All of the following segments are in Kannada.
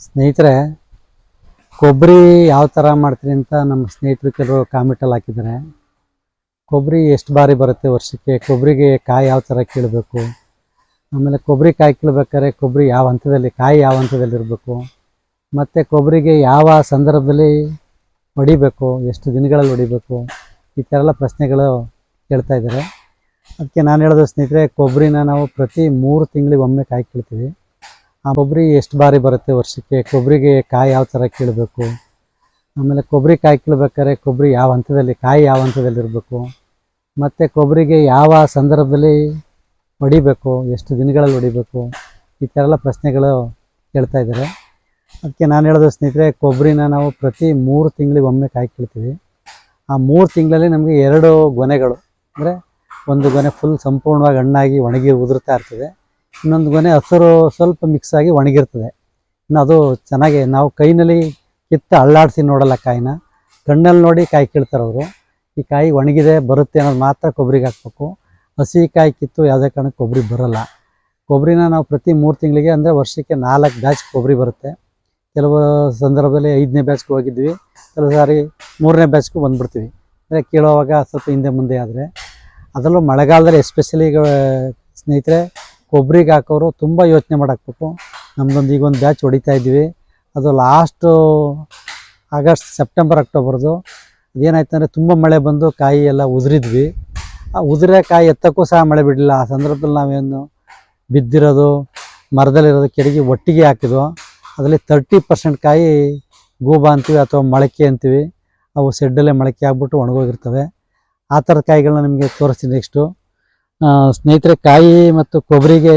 ಸ್ನೇಹಿತರೆ, ಕೊಬ್ಬರಿ ಯಾವ ಥರ ಮಾಡ್ತೀರಿ ಅಂತ ನಮ್ಮ ಸ್ನೇಹಿತರು ಕೆಲವರು ಕಾಮೆಂಟಲ್ಲಿ ಹಾಕಿದ್ದಾರೆ. ಕೊಬ್ಬರಿ ಎಷ್ಟು ಬಾರಿ ಬರುತ್ತೆ ವರ್ಷಕ್ಕೆ, ಕೊಬ್ಬರಿಗೆ ಕಾಯಿ ಯಾವ ಥರ ಕೀಳಬೇಕು, ಆಮೇಲೆ ಕೊಬ್ಬರಿ ಕಾಯಿ ಕೀಳ್ಬೇಕಾದ್ರೆ ಕೊಬ್ಬರಿ ಯಾವ ಹಂತದಲ್ಲಿ, ಕಾಯಿ ಯಾವ ಹಂತದಲ್ಲಿ ಇರಬೇಕು, ಮತ್ತು ಕೊಬ್ಬರಿಗೆ ಯಾವ ಸಂದರ್ಭದಲ್ಲಿ ಹೊಡಿಬೇಕು, ಎಷ್ಟು ದಿನಗಳಲ್ಲಿ ಹೊಡಿಬೇಕು, ಈ ಥರ ಎಲ್ಲ ಪ್ರಶ್ನೆಗಳು ಕೇಳ್ತಾ ಇದ್ದಾರೆ. ಅದಕ್ಕೆ ನಾನು ಹೇಳೋದು ಸ್ನೇಹಿತರೆ, ಕೊಬ್ಬರಿನ ನಾವು ಪ್ರತಿ 3 ತಿಂಗಳಿಗೆ ಒಮ್ಮೆ ಕಾಯಿ ಕೀಳ್ತೀವಿ. ಆ ಕೊಬ್ಬರಿ ಎಷ್ಟು ಬಾರಿ ಬರುತ್ತೆ ವರ್ಷಕ್ಕೆ, ಕೊಬ್ಬರಿಗೆ ಕಾಯಿ ಯಾವ ಥರ ಕೀಳಬೇಕು, ಆಮೇಲೆ ಕೊಬ್ಬರಿ ಕಾಯಿ ಕೀಳ್ಬೇಕಾದ್ರೆ ಕೊಬ್ಬರಿ ಯಾವ ಹಂತದಲ್ಲಿ, ಕಾಯಿ ಯಾವ ಹಂತದಲ್ಲಿ ಇರಬೇಕು, ಮತ್ತು ಕೊಬ್ಬರಿಗೆ ಯಾವ ಸಂದರ್ಭದಲ್ಲಿ ಹೊಡಿಬೇಕು, ಎಷ್ಟು ದಿನಗಳಲ್ಲಿ ಹೊಡಿಬೇಕು, ಈ ಥರ ಎಲ್ಲ ಪ್ರಶ್ನೆಗಳು ಕೇಳ್ತಾ ಇದ್ದಾರೆ. ಅದಕ್ಕೆ ನಾನು ಹೇಳೋದು ಸ್ನೇಹಿತರೆ, ಕೊಬ್ಬರಿನ ನಾವು ಪ್ರತಿ 3 ತಿಂಗಳಿಗೆ ಒಮ್ಮೆ ಕಾಯಿ ಕೀಳ್ತೀವಿ. ಆ 3 ತಿಂಗಳಲ್ಲಿ ನಮಗೆ 2 ಗೊನೆಗಳು, ಅಂದರೆ ಒಂದು ಗೊನೆ ಫುಲ್ ಸಂಪೂರ್ಣವಾಗಿ ಹಣ್ಣಾಗಿ ಒಣಗಿ ಉದುರ್ತಾ ಇರ್ತದೆ, ಇನ್ನೊಂದು ಗೊನೆ ಹಸಿರು ಸ್ವಲ್ಪ ಮಿಕ್ಸ್ ಆಗಿ ಒಣಗಿರ್ತದೆ. ಇನ್ನು ಅದು ಚೆನ್ನಾಗಿ ನಾವು ಕೈನಲ್ಲಿ ಕಿತ್ತು ಅಳ್ಳಾಡಿಸಿ ನೋಡಲ್ಲ, ಕಾಯಿನ ಕಣ್ಣಲ್ಲಿ ನೋಡಿ ಕಾಯಿ ಕೀಳ್ತಾರೆ ಅವರು. ಈ ಕಾಯಿ ಒಣಗಿದೆ ಬರುತ್ತೆ ಅನ್ನೋದು ಮಾತ್ರ ಕೊಬ್ಬರಿಗೆ ಹಾಕ್ಬೇಕು. ಹಸಿ ಕಾಯಿ ಕಿತ್ತು ಯಾವುದೇ ಕಾರಣಕ್ಕೆ ಕೊಬ್ಬರಿ ಬರೋಲ್ಲ. ಕೊಬ್ಬರಿನ ನಾವು ಪ್ರತಿ 3 ತಿಂಗಳಿಗೆ, ಅಂದರೆ ವರ್ಷಕ್ಕೆ 4 ಬ್ಯಾಚ್ ಕೊಬ್ಬರಿ ಬರುತ್ತೆ. ಕೆಲವು ಸಂದರ್ಭದಲ್ಲಿ 5ನೇ ಬ್ಯಾಚ್ಗೆ ಹೋಗಿದ್ವಿ, ಕೆಲವು ಸಾರಿ 3ನೇ ಬ್ಯಾಚ್ಗೂ ಬಂದುಬಿಡ್ತೀವಿ. ಅಂದರೆ ಕೀಳೋವಾಗ ಸ್ವಲ್ಪ ಹಿಂದೆ ಮುಂದೆ ಆದರೆ, ಅದರಲ್ಲೂ ಮಳೆಗಾಲದಲ್ಲಿ ಎಸ್ಪೆಷಲಿ ಸ್ನೇಹಿತರೆ, ಕೊಬ್ಬರಿಗೆ ಹಾಕೋರು ತುಂಬ ಯೋಚನೆ ಮಾಡಾಕ್ಬೇಕು. ನಮ್ಮದೊಂದು ಈಗ ಒಂದು ಬ್ಯಾಚ್ ಹೊಡಿತಾ ಇದ್ವಿ, ಅದು ಲಾಸ್ಟು ಆಗಸ್ಟ್, ಸೆಪ್ಟೆಂಬರ್, ಅಕ್ಟೋಬರ್ದು. ಅದೇನಾಯ್ತು ಅಂದರೆ ತುಂಬ ಮಳೆ ಬಂದು ಕಾಯಿ ಎಲ್ಲ ಉದುರಿದ್ವಿ. ಆ ಉದುರೇ ಕಾಯಿ ಎತ್ತಕ್ಕೂ ಸಹ ಮಳೆ ಬಿಡಲಿಲ್ಲ. ಆ ಸಂದರ್ಭದಲ್ಲಿ ನಾವೇನು ಬಿದ್ದಿರೋದು, ಮರದಲ್ಲಿರೋದು ಕೆಡಗಿ ಒಟ್ಟಿಗೆ ಹಾಕಿದ್ವು. ಅದರಲ್ಲಿ 30% ಕಾಯಿ ಗೂಬ ಅಂತೀವಿ ಅಥವಾ ಮೊಳಕೆ ಅಂತೀವಿ, ಅವು ಸೆಡ್ಡಲ್ಲೇ ಮೊಳಕೆ ಆಗ್ಬಿಟ್ಟು ಒಣಗೋಗಿರ್ತವೆ. ಆ ಥರದ ಕಾಯಿಗಳನ್ನ ನಿಮಗೆ ತೋರಿಸ್ತೀನಿ ನೆಕ್ಸ್ಟು. ಸ್ನೇಹಿತರೆ, ಕಾಯಿ ಮತ್ತು ಕೊಬ್ಬರಿಗೆ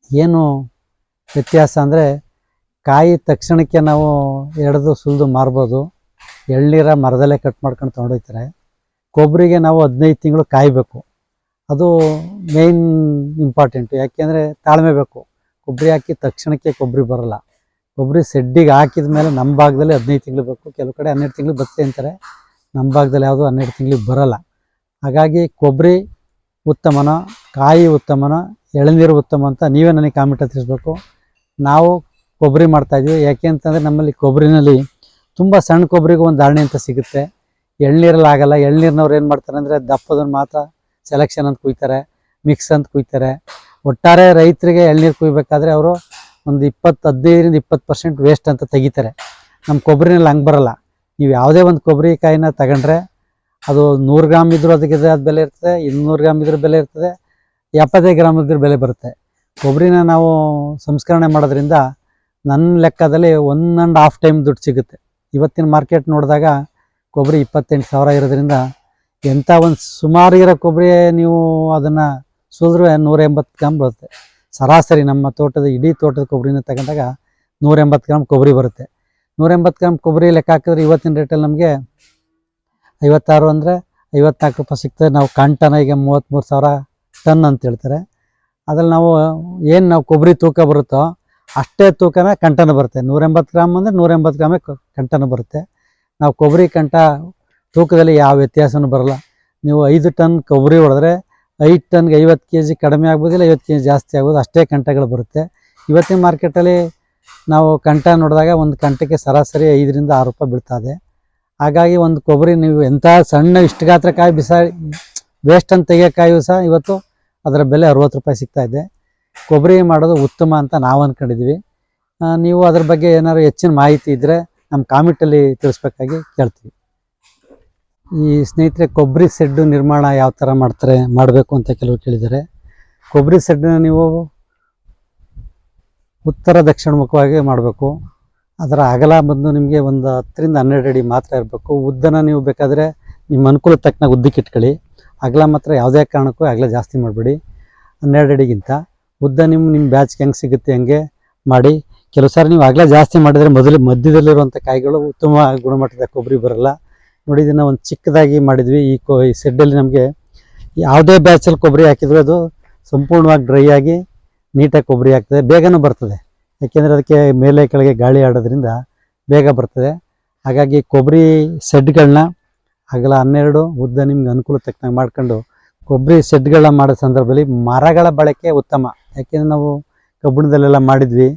ಏನು ವ್ಯತ್ಯಾಸ ಅಂದರೆ, ಕಾಯಿ ತಕ್ಷಣಕ್ಕೆ ನಾವು ಎಳೆದು ಸುಲಿದು ಮಾರ್ಬೋದು, ಎಳ್ನೀರ ಮರದಲ್ಲೇ ಕಟ್ ಮಾಡ್ಕೊಂಡು ತೊಗೊಂಡೋಗ್ತಾರೆ. ಕೊಬ್ಬರಿಗೆ ನಾವು 15 ತಿಂಗಳು ಕಾಯಬೇಕು. ಅದು ಮೇಯ್ನ್ ಇಂಪಾರ್ಟೆಂಟು. ಯಾಕೆಂದರೆ ತಾಳ್ಮೆ ಬೇಕು. ಕೊಬ್ಬರಿ ಹಾಕಿ ತಕ್ಷಣಕ್ಕೆ ಕೊಬ್ಬರಿ ಬರೋಲ್ಲ. ಕೊಬ್ಬರಿ ಸೆಡ್ಡಿಗೆ ಹಾಕಿದ ಮೇಲೆ ನಮ್ಮ ಭಾಗದಲ್ಲಿ 15 ತಿಂಗಳು ಬೇಕು. ಕೆಲವು ಕಡೆ 12 ತಿಂಗಳು ಬರುತ್ತೆ ಅಂತಾರೆ. ನಮ್ಮ ಭಾಗದಲ್ಲಿ ಯಾವುದು 12 ತಿಂಗಳಿಗೆ ಬರೋಲ್ಲ. ಹಾಗಾಗಿ ಕೊಬ್ಬರಿ ಉತ್ತಮನೋ, ಕಾಯಿ ಉತ್ತಮನೋ, ಎಳನೀರು ಉತ್ತಮ ಅಂತ ನೀವೇ ನನಗೆ ಕಾಮೆಂಟಲ್ಲಿ ತಿಳಿಸ್ಬೇಕು. ನಾವು ಕೊಬ್ಬರಿ ಮಾಡ್ತಾಯಿದ್ವಿ. ಯಾಕೆ ಅಂತಂದರೆ, ನಮ್ಮಲ್ಲಿ ಕೊಬ್ಬರಿನಲ್ಲಿ ತುಂಬ ಸಣ್ಣ ಕೊಬ್ಬರಿಗೆ ಒಂದು ಧಾರಣೆ ಅಂತ ಸಿಗುತ್ತೆ, ಎಳ್ನೀರಲ್ಲಿ ಆಗಲ್ಲ. ಎಳ್ನೀರಿನವ್ರು ಏನು ಮಾಡ್ತಾರೆ ಅಂದರೆ, ದಪ್ಪದನ್ನು ಮಾತ್ರ ಸೆಲೆಕ್ಷನ್ ಅಂತ ಕುಯ್ತಾರೆ, ಮಿಕ್ಸ್ ಅಂತ ಕುಯ್ತಾರೆ. ಒಟ್ಟಾರೆ ರೈತರಿಗೆ ಎಳ್ನೀರು ಕುಯ್ಬೇಕಾದ್ರೆ ಅವರು ಒಂದು 15-20% ವೇಸ್ಟ್ ಅಂತ ತೆಗಿತಾರೆ. ನಮ್ಮ ಕೊಬ್ಬರಿನಲ್ಲಿ ಹಂಗೆ ಬರೋಲ್ಲ. ನೀವು ಯಾವುದೇ ಒಂದು ಕೊಬ್ಬರಿ ಕಾಯಿನ ತಗೊಂಡ್ರೆ ಅದು 100 ಗ್ರಾಮ್ ಇದ್ದರೂ ಅದಕ್ಕೆ ಅದು ಬೆಲೆ ಇರ್ತದೆ, 200 ಗ್ರಾಮ್ ಇದ್ರೂ ಬೆಲೆ ಇರ್ತದೆ, 75 ಗ್ರಾಮ್ ಇದ್ರೂ ಬೆಲೆ ಬರುತ್ತೆ. ಕೊಬ್ಬರಿನ ನಾವು ಸಂಸ್ಕರಣೆ ಮಾಡೋದ್ರಿಂದ ನನ್ನ ಲೆಕ್ಕದಲ್ಲಿ 1.5 ಟೈಮ್ ದುಡ್ಡು ಸಿಗುತ್ತೆ. ಇವತ್ತಿನ ಮಾರ್ಕೆಟ್ ನೋಡಿದಾಗ ಕೊಬ್ಬರಿ 28,000 ಇರೋದ್ರಿಂದ, ಎಂಥ ಒಂದು ಸುಮಾರು ಇರೋ ಕೊಬ್ಬರಿ ನೀವು ಅದನ್ನು ಸುಲಿದ್ರೆ 180 ಗ್ರಾಮ್ ಬರುತ್ತೆ. ಸರಾಸರಿ ನಮ್ಮ ತೋಟದ ಇಡೀ ತೋಟದ ಕೊಬ್ಬರಿನ ತಗೊಂಡಾಗ 180 ಗ್ರಾಮ್ ಕೊಬ್ಬರಿ ಬರುತ್ತೆ. 180 ಗ್ರಾಮ್ ಕೊಬ್ಬರಿ ಲೆಕ್ಕ ಹಾಕಿದ್ರೆ ಇವತ್ತಿನ ರೇಟಲ್ಲಿ ನಮಗೆ 56 ಅಂದರೆ 54 ರೂಪಾಯಿ ಸಿಗ್ತದೆ. ನಾವು ಕಾಂಟನ ಈಗ 33,000 ಟನ್ ಅಂತ ಹೇಳ್ತಾರೆ. ಅದ್ರಲ್ಲಿ ನಾವು ಕೊಬ್ಬರಿ ತೂಕ ಬರುತ್ತೋ ಅಷ್ಟೇ ತೂಕನ ಕಂಟನ ಬರುತ್ತೆ. 180 ಗ್ರಾಮ್ ಅಂದರೆ 180 ಗ್ರಾಮೇ ಕಂಟನ ಬರುತ್ತೆ. ನಾವು ಕೊಬ್ಬರಿ ಕಂಟ ತೂಕದಲ್ಲಿ ಯಾವ ವ್ಯತ್ಯಾಸನೂ ಬರೋಲ್ಲ. ನೀವು 5 ಟನ್ ಕೊಬ್ಬರಿ ಹೊಡೆದ್ರೆ 5 ಟನ್ಗೆ 50 kg ಕಡಿಮೆ ಆಗ್ಬೋದಿಲ್ಲ, 50 kg ಜಾಸ್ತಿ ಆಗ್ಬೋದು, ಅಷ್ಟೇ ಕಂಟಗಳು ಬರುತ್ತೆ. ಇವತ್ತಿನ ಮಾರ್ಕೆಟಲ್ಲಿ ನಾವು ಕಂಟ ನೋಡಿದಾಗ ಒಂದು ಕಂಟಕ್ಕೆ ಸರಾಸರಿ 5-6 ರೂಪಾಯಿ ಬೀಳ್ತದೆ. ಹಾಗಾಗಿ ಒಂದು ಕೊಬ್ಬರಿ ನೀವು ಎಂಥ ಸಣ್ಣ ಇಷ್ಟು ಗಾತ್ರ ಕಾಯಿ ವೇಸ್ಟ್ ಅಂತ ತೆಗಿಯೋಕಾಯಿಯೂ ಸಹ ಇವತ್ತು ಅದರ ಬೆಲೆ 60 ರೂಪಾಯಿ ಸಿಗ್ತಾಯಿದೆ. ಕೊಬ್ಬರಿ ಮಾಡೋದು ಉತ್ತಮ ಅಂತ ನಾವು ಅಂದ್ಕೊಂಡಿದ್ವಿ. ನೀವು ಅದ್ರ ಬಗ್ಗೆ ಏನಾದ್ರು ಹೆಚ್ಚಿನ ಮಾಹಿತಿ ಇದ್ದರೆ ನಮ್ಮ ಕಾಮೆಂಟಲ್ಲಿ ತಿಳಿಸ್ಬೇಕಾಗಿ ಕೇಳ್ತೀವಿ. ಈ ಸ್ನೇಹಿತರೆ, ಕೊಬ್ಬರಿ ಸೆಡ್ಡು ನಿರ್ಮಾಣ ಯಾವ ಥರ ಮಾಡಬೇಕು ಅಂತ ಕೆಲವರು ಕೇಳಿದ್ದಾರೆ. ಕೊಬ್ಬರಿ ಸೆಡ್ಡನ್ನ ನೀವು ಉತ್ತರ ದಕ್ಷಿಣ ಮುಖವಾಗಿ ಮಾಡಬೇಕು. ಅದರ ಅಗಲ ಬಂದು ನಿಮಗೆ ಒಂದು 10-12 ಅಡಿ ಮಾತ್ರ ಇರಬೇಕು. ಉದ್ದನ ನೀವು ಬೇಕಾದರೆ ನಿಮ್ಮ ಅನುಕೂಲ ತಕ್ಕನಾಗ ಉದ್ದಕ್ಕೆ ಇಟ್ಕೊಳ್ಳಿ. ಅಗಲ ಮಾತ್ರ ಯಾವುದೇ ಕಾರಣಕ್ಕೂ ಅಗಲ ಜಾಸ್ತಿ ಮಾಡಬೇಡಿ, 12 ಅಡಿಗಿಂತ. ಉದ್ದ ನಿಮ್ಮ ಬ್ಯಾಚ್ಗೆ ಹೆಂಗೆ ಸಿಗುತ್ತೆ ಹಂಗೆ ಮಾಡಿ. ಕೆಲವು ಸಾರಿ ನೀವು ಅಗಲ ಜಾಸ್ತಿ ಮಾಡಿದರೆ ಮಧ್ಯದಲ್ಲಿರುವಂಥ ಕಾಯಿಗಳು ಉತ್ತಮ ಗುಣಮಟ್ಟದ ಕೊಬ್ಬರಿ ಬರೋಲ್ಲ. ನೋಡಿ, ಇದನ್ನು ಒಂದು ಚಿಕ್ಕದಾಗಿ ಮಾಡಿದ್ವಿ. ಈ ಸೆಡ್ಡಲ್ಲಿ ನಮಗೆ ಯಾವುದೇ ಬ್ಯಾಚಲ್ಲಿ ಕೊಬ್ಬರಿ ಹಾಕಿದರೂ ಅದು ಸಂಪೂರ್ಣವಾಗಿ ಡ್ರೈ ಆಗಿ ನೀಟಾಗಿ ಕೊಬ್ಬರಿ ಆಗ್ತದೆ, ಬೇಗನೂ ಬರ್ತದೆ. ಯಾಕೆಂದರೆ ಅದಕ್ಕೆ ಮೇಲೆ ಕೆಳಗೆ ಗಾಳಿ ಆಡೋದ್ರಿಂದ ಬೇಗ ಬರ್ತದೆ. ಹಾಗಾಗಿ ಕೊಬ್ಬರಿ ಸೆಡ್ಗಳನ್ನ ಅಗಲ 12, ಉದ್ದ ನಿಮ್ಗೆ ಅನುಕೂಲ ತಕ್ಕನಾಗಿ ಮಾಡ್ಕೊಂಡು ಕೊಬ್ಬರಿ ಸೆಡ್ಗಳನ್ನ ಮಾಡೋ ಸಂದರ್ಭದಲ್ಲಿ ಮರಗಳ ಬಳಕೆ ಉತ್ತಮ. ಯಾಕೆಂದರೆ ನಾವು ಕಬ್ಬಿಣದಲ್ಲೆಲ್ಲ ಮಾಡಿದ್ವಿ,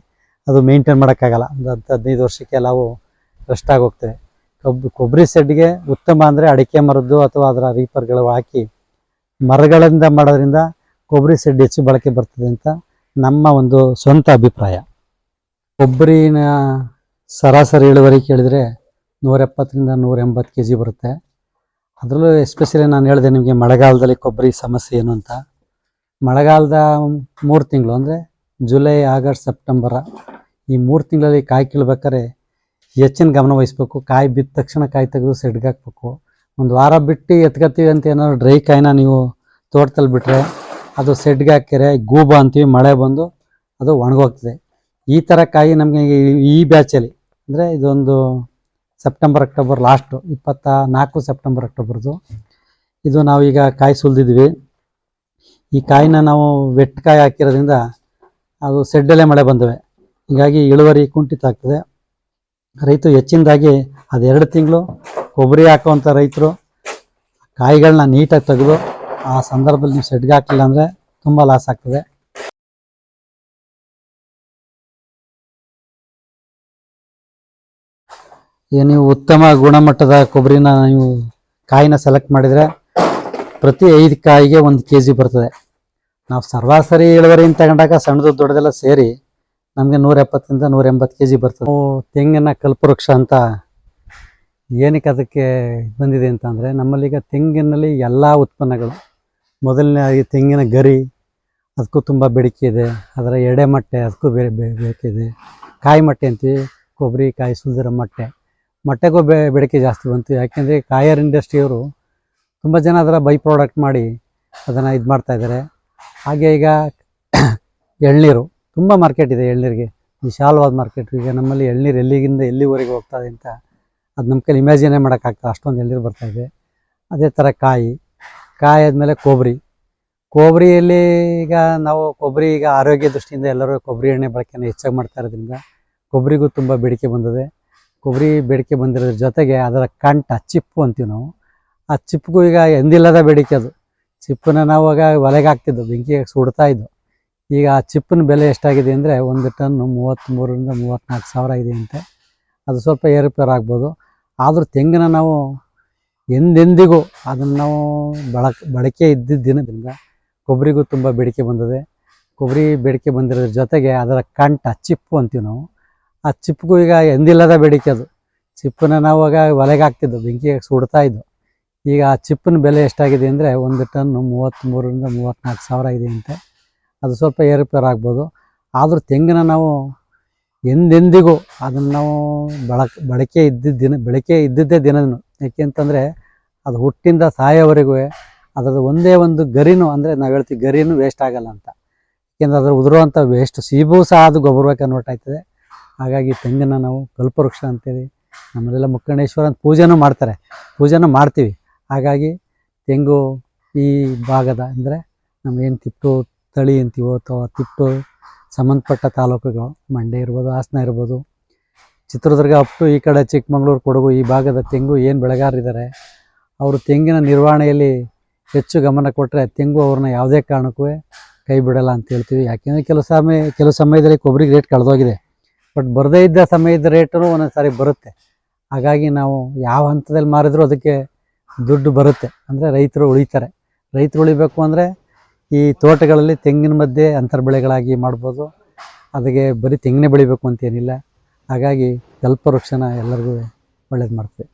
ಅದು ಮೇಂಟೈನ್ ಮಾಡೋಕ್ಕಾಗಲ್ಲ. ಒಂದು 15 ವರ್ಷಕ್ಕೆ ನಾವು ರೆಸ್ಟ್ ಆಗೋಗ್ತೇವೆ. ಕೊಬ್ಬರಿ ಸೆಡ್ಗೆ ಉತ್ತಮ ಅಂದರೆ ಅಡಿಕೆ ಮರದ್ದು ಅಥವಾ ಅದರ ರೀಪರ್ಗಳು ಹಾಕಿ ಮರಗಳಿಂದ ಮಾಡೋದ್ರಿಂದ ಕೊಬ್ಬರಿ ಸೆಡ್ ಹೆಚ್ಚು ಬಳಕೆ ಬರ್ತದೆ ಅಂತ ನಮ್ಮ ಒಂದು ಸ್ವಂತ ಅಭಿಪ್ರಾಯ. ಕೊಬ್ಬರಿನ ಸರಾಸರಿ ಇಳುವರಿ ಕೇಳಿದರೆ 170ರಿಂದ 180 kg ಬರುತ್ತೆ. ಅದರಲ್ಲೂ ಎಸ್ಪೆಷಲಿ ನಾನು ಹೇಳಿದೆ ನಿಮಗೆ ಮಳೆಗಾಲದಲ್ಲಿ ಕೊಬ್ಬರಿ ಸಮಸ್ಯೆ ಏನು ಅಂತ. ಮಳೆಗಾಲದ 3 ತಿಂಗಳು ಅಂದರೆ ಜುಲೈ, ಆಗಸ್ಟ್, ಸೆಪ್ಟೆಂಬರ ಈ 3 ತಿಂಗಳಲ್ಲಿ ಕಾಯಿ ಕೀಳ್ಬೇಕಾದ್ರೆ ಹೆಚ್ಚಿನ ಗಮನ ವಹಿಸ್ಬೇಕು. ಕಾಯಿ ಬಿದ್ದ ತಕ್ಷಣ ಕಾಯಿ ತೆಗೆದು ಸೆಡ್ಗೆ ಹಾಕ್ಬೇಕು. ಒಂದು ವಾರ ಬಿಟ್ಟು ಎತ್ಕೊತೀವಿ ಅಂತ ಏನಾದ್ರು ಡ್ರೈ ಕಾಯಿನ ನೀವು ತೋಟದಲ್ಲಿ ಬಿಟ್ಟರೆ ಅದು ಸೆಡ್ಗೆ ಹಾಕಿದ್ರೆ ಗೂಬ ಅಂತೀವಿ, ಮಳೆ ಬಂದು ಅದು ಒಣಗೋಗ್ತದೆ. ಈ ಥರ ಕಾಯಿ ನಮಗೆ ಈ ಬ್ಯಾಚಲ್ಲಿ ಅಂದರೆ ಇದೊಂದು ಸೆಪ್ಟೆಂಬರ್ ಅಕ್ಟೋಬರ್ ಲಾಸ್ಟು 24 ಸೆಪ್ಟೆಂಬರ್ ಅಕ್ಟೋಬರ್ದು ಇದು ನಾವೀಗ ಕಾಯಿ ಸುಲಿದಿದ್ವಿ. ಈ ಕಾಯಿನ ನಾವು ವೆಟ್ ಕಾಯಿ ಹಾಕಿರೋದ್ರಿಂದ ಅದು ಸೆಡ್ಡಲ್ಲೇ ಮಳೆ ಬಂದವೆ, ಹೀಗಾಗಿ ಇಳುವರಿ ಕುಂಠಿತ ಆಗ್ತದೆ. ರೈತರು ಹೆಚ್ಚಿನದಾಗಿ ಅದು 2 ತಿಂಗಳು ಕೊಬ್ಬರಿ ಹಾಕುವಂಥ ರೈತರು ಕಾಯಿಗಳನ್ನ ನೀಟಾಗಿ ತೆಗೆದು ಆ ಸಂದರ್ಭದಲ್ಲಿ ನೀವು ಸೆಡ್ಗೆ ಹಾಕಲಿಲ್ಲ ಅಂದರೆ ತುಂಬ ಲಾಸ್ ಆಗ್ತದೆ. ನೀವು ಉತ್ತಮ ಗುಣಮಟ್ಟದ ಕೊಬ್ಬರಿನ ನೀವು ಕಾಯಿನ ಸೆಲೆಕ್ಟ್ ಮಾಡಿದರೆ ಪ್ರತಿ 5 ಕಾಯಿಗೆ 1 kg ಬರ್ತದೆ. ನಾವು ಸರಾಸರಿ ಇಳುವರಿಯಿಂದ ತಗೊಂಡಾಗ ಸಣ್ಣದು ದೊಡ್ಡದೆಲ್ಲ ಸೇರಿ ನಮಗೆ 170ರಿಂದ 180 kg ಬರ್ತದೆ. ತೆಂಗಿನ ಕಲ್ಪವೃಕ್ಷ ಅಂತ ಏನಕ್ಕೆ ಅದಕ್ಕೆ ಬಂದಿದೆ ಅಂತಂದರೆ, ನಮ್ಮಲ್ಲೀಗ ತೆಂಗಿನಲ್ಲಿ ಎಲ್ಲ ಉತ್ಪನ್ನಗಳು, ಮೊದಲನೇದಾಗಿ ತೆಂಗಿನ ಗರಿ ಅದಕ್ಕೂ ತುಂಬ ಬೇಡಿಕೆ ಇದೆ. ಅದರ ಎಡೆ ಮಟ್ಟೆ ಅದಕ್ಕೂ ಬೇಡಿಕೆ ಇದೆ. ಕಾಯಿ ಮಟ್ಟೆ ಅಂತೀವಿ, ಕೊಬ್ಬರಿ ಕಾಯಿ ಸುಲಿದಿರೋ ಮಟ್ಟೆಗೂ ಬೇಡಿಕೆ ಜಾಸ್ತಿ ಬಂತು. ಯಾಕೆಂದರೆ ಕಾಯರ್ ಇಂಡಸ್ಟ್ರಿಯವರು ತುಂಬ ಜನ ಅದರ ಬೈ ಪ್ರಾಡಕ್ಟ್ ಮಾಡಿ ಅದನ್ನು ಇದು ಮಾಡ್ತಾಯಿದ್ದಾರೆ. ಹಾಗೆ ಈಗ ಎಳ್ನೀರು ತುಂಬ ಮಾರ್ಕೆಟ್ ಇದೆ. ಎಳ್ನೀರಿಗೆ ವಿಶಾಲವಾದ ಮಾರ್ಕೆಟ್. ಈಗ ನಮ್ಮಲ್ಲಿ ಎಳ್ನೀರು ಎಲ್ಲಿಗಿಂದ ಎಲ್ಲಿವರೆಗೆ ಹೋಗ್ತದೆ ಅಂತ ಅದು ನಮ್ಮ ಕೈಲಿ ಇಮ್ಯಾಜಿನೇ ಮಾಡೋಕ್ಕಾಗ್ತದೆ, ಅಷ್ಟೊಂದು ಎಳ್ನೀರು ಬರ್ತಾಯಿದೆ. ಅದೇ ಥರ ಕಾಯಿ ಆದಮೇಲೆ ಕೊಬ್ಬರಿಯಲ್ಲಿ ಈಗ ನಾವು ಕೊಬ್ಬರಿ ಈಗ ಆರೋಗ್ಯ ದೃಷ್ಟಿಯಿಂದ ಎಲ್ಲರೂ ಕೊಬ್ಬರಿ ಎಣ್ಣೆ ಬಳಕೆಯನ್ನು ಹೆಚ್ಚಾಗಿ ಮಾಡ್ತಾ ಇರೋದ್ರಿಂದ ಕೊಬ್ಬರಿಗೂ ತುಂಬ ಬೇಡಿಕೆ ಬಂದಿದೆ. ಕೊಬ್ಬರಿ ಬೇಡಿಕೆ ಬಂದಿರೋದ್ರ ಜೊತೆಗೆ ಅದರ ಕಂಠ ಚಿಪ್ಪು ಅಂತೀವಿ ನಾವು, ಆ ಚಿಪ್ಪಿಗೂ ಈಗ ಎಂದಿಲ್ಲದ ಬೇಡಿಕೆ. ಅದು ಚಿಪ್ಪನ್ನು ನಾವು ಆಗ ಒಲೆಗೆ ಹಾಕ್ತಿದ್ದು, ಬೆಂಕಿಗೆ ಸುಡ್ತಾ ಇದ್ದು. ಈಗ ಆ ಚಿಪ್ಪಿನ ಬೆಲೆ ಎಷ್ಟಾಗಿದೆ ಅಂದರೆ 1 ಟನ್ನು 33ರಿಂದ 34 ಸಾವಿರ ಇದೆ ಅಂತೆ. ಅದು ಸ್ವಲ್ಪ ಏರುಪೇರು ಆಗ್ಬೋದು. ಆದರೂ ತೆಂಗಿನ ನಾವು ಎಂದೆಂದಿಗೂ ಅದನ್ನು ನಾವು ಬಳಕೆ ಇದ್ದಿದ್ದ ದಿನದಿಂದ ಕೊಬ್ಬರಿಗೂ ತುಂಬ ಬೇಡಿಕೆ ಬಂದಿದೆ. ಕೊಬ್ಬರಿ ಬೇಡಿಕೆ ಬಂದಿರೋದ್ರ ಜೊತೆಗೆ ಅದರ ಕಂಠ ಚಿಪ್ಪು ಅಂತೀವಿ ನಾವು, ಆ ಚಿಪ್ಪಿಗೂ ಈಗ ಎಂದಿಲ್ಲದ ಬೇಡಿಕೆ. ಅದು ಚಿಪ್ಪನ್ನು ನಾವು ಆಗ ಒಲೆಗೆ ಹಾಕ್ತಿದ್ದು, ಬೆಂಕಿಗೆ ಸುಡ್ತಾ ಇದ್ದು. ಈಗ ಆ ಚಿಪ್ಪಿನ ಬೆಲೆ ಎಷ್ಟಾಗಿದೆ ಅಂದರೆ 1 ಟನ್ನು 33ರಿಂದ 34 ಸಾವಿರ ಇದೆ ಅಂತೆ. ಅದು ಸ್ವಲ್ಪ ಏರುಪೇರು ಆಗ್ಬೋದು. ಆದರೂ ತೆಂಗಿನ ನಾವು ಎಂದೆಂದಿಗೂ ಅದನ್ನು ನಾವು ಬಳಕೆ ಇದ್ದಿದ್ದೇ ದಿನವೂ. ಯಾಕೆಂತಂದರೆ ಅದು ಹುಟ್ಟಿಂದ ಸಾಯೋವರೆಗೂ ಅದರದ್ದು ಒಂದೇ ಒಂದು ಗರಿನೂ, ಅಂದರೆ ನಾವು ಹೇಳ್ತೀವಿ ಗರಿನೂ ವೇಸ್ಟ್ ಆಗಲ್ಲ ಅಂತ. ಯಾಕೆಂದರೆ ಅದರ ಉದುರುವಂಥ ವೇಸ್ಟ್ ಸೀಬು ಸಹ ಅದು ಗೊಬ್ಬರವಾಗಿ ಕನ್ವರ್ಟ್ ಆಗ್ತದೆ. ಹಾಗಾಗಿ ತೆಂಗನ್ನು ನಾವು ಕಲ್ಪವೃಕ್ಷ ಅಂತೇಳಿ ನಮ್ಮಲ್ಲೆಲ್ಲ ಮುಕ್ಕಣ್ಣೇಶ್ವರ ಅಂತ ಪೂಜೆನೂ ಮಾಡ್ತೀವಿ. ಹಾಗಾಗಿ ತೆಂಗು ಈ ಭಾಗದ ಅಂದರೆ ನಮಗೇನು ತಿಪ್ಟು ತಳಿ ಅಂತೀವೋ ಅಥವಾ ತಿಪ್ಟು ಸಂಬಂಧಪಟ್ಟ ತಾಲೂಕುಗಳು, ಮಂಡ್ಯ ಇರ್ಬೋದು, ಹಾಸನ ಇರ್ಬೋದು, ಚಿತ್ರದುರ್ಗ ಅಪ್ ಟು ಈ ಕಡೆ ಚಿಕ್ಕಮಗಳೂರು, ಕೊಡಗು ಈ ಭಾಗದ ತೆಂಗು ಏನು ಬೆಳೆಗಾರರಿದ್ದಾರೆ ಅವರು ತೆಂಗಿನ ನಿರ್ವಹಣೆಯಲ್ಲಿ ಹೆಚ್ಚು ಗಮನ ಕೊಟ್ಟರೆ ತೆಂಗು ಅವ್ರನ್ನ ಯಾವುದೇ ಕಾರಣಕ್ಕೂ ಕೈ ಬಿಡಲ್ಲ ಅಂತ ಹೇಳ್ತೀವಿ. ಯಾಕೆಂದರೆ ಕೆಲವು ಸಮಯದಲ್ಲಿ ಕೊಬ್ಬರಿಗೆ ರೇಟ್ ಕಳೆದೋಗಿದೆ, ಬಟ್ ಬರದೇ ಇದ್ದ ಸಮಯದ ರೇಟು ಒಂದೊಂದು ಸಾರಿ ಬರುತ್ತೆ. ಹಾಗಾಗಿ ನಾವು ಯಾವ ಹಂತದಲ್ಲಿ ಮಾರಿದ್ರೂ ಅದಕ್ಕೆ ದುಡ್ಡು ಬರುತ್ತೆ, ಅಂದರೆ ರೈತರು ಉಳಿತಾರೆ. ರೈತರು ಉಳಿಬೇಕು ಅಂದರೆ ಈ ತೋಟಗಳಲ್ಲಿ ತೆಂಗಿನ ಮಧ್ಯೆ ಅಂತರ ಬೆಳೆಗಳಾಗಿ ಮಾಡ್ಬೋದು. ಅದಕ್ಕೆ ಬರೀ ತೆಂಗಿನ ಬೆಳಿಬೇಕು ಅಂತೇನಿಲ್ಲ. ಹಾಗಾಗಿ ಕಲ್ಪವೃಕ್ಷನ ಎಲ್ಲರಿಗೂ ಒಳ್ಳೇದು ಮಾಡ್ತದೆ.